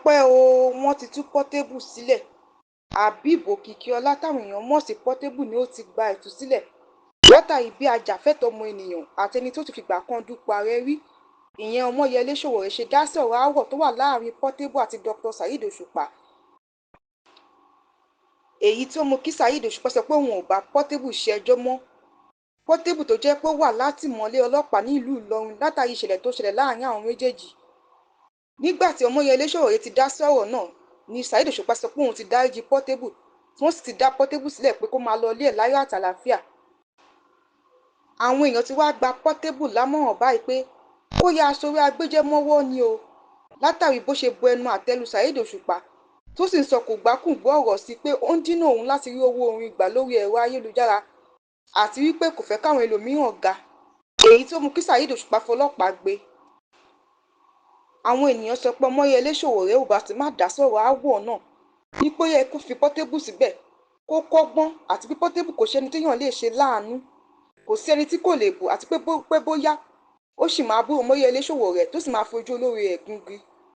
ọpẹ́ o wọ́n ti tú Portable sílẹ̀. Habib Òkìkíọlá táwọn èèyàn mọ̀ sí Portable ni ó ti gba ìtúsílẹ̀ látàrí bí ajàfẹ́tọ̀ọ́ ọmọ ènìyàn àti ẹni tó ti fìgbà kan dupò ààrẹ rí ìyẹn Ọmọyẹlé Sowore ṣe dá sí ọ̀rọ̀ aáwọ̀ tó wà láàrin Portable àti Dr. Saheed Òṣùpá. èyí tó mú kí Saheed Òṣùpá sọ pé òun ò bá Portable ṣe ẹjọ́ mọ́. Portable tó jẹ́ pé ó wà látìmọ́lé ọlọ́pàá ní ìlú Ìlọrin látàrí ìṣẹ̀lẹ̀ tó ṣẹlẹ̀ láàrin àwọn méjèèjì. nígbà tí Ọmọyẹlé Sowore ti dá sí ọ̀rọ̀ náà ni Saheed Òṣùpá sọ pé òun ti dáríjì Portable tí wọ́n sì ti dá Portable sílẹ̀ pé kó máa lọ ilé ẹ̀ láyọ̀ àtàlàáfíà. àwọn èèyàn ti wá gba Portable lámọ̀ràn báyìí pé kó yá aṣọrí agbéjẹ́mọ́wọ́ ni o látàrí bó ṣe bu ẹnu àtẹ́lu Saheed Òṣùpá tó sì ń sọ kò gbákùngbọ́ ọ̀rọ̀ sí pé ó ń dínà òun láti rí owó orin gbà lórí ẹ̀rọ ayélujára àti wípé kò fẹ́ káwọn ẹlòmíràn ga èyí tó mú kí Saheed Òṣùpá fọlọ́pàá gbé. àwọn ènìyàn sọ pé Ọmọyẹlé Sowore ò bá ti má dá sọ̀rọ̀ aáwọ̀ náà ní pé ó yẹ kó fi Portable síbẹ̀ kó kọ́gbọ́n àti pé Portable kò ṣẹni téèyàn lè ṣe láàánú kò sí ẹni tí kò lè bù àti pé bóyá ó sì máa bú Ọmọyẹlé Sowore tó sì máa fojú olórí ẹ̀ gúngi.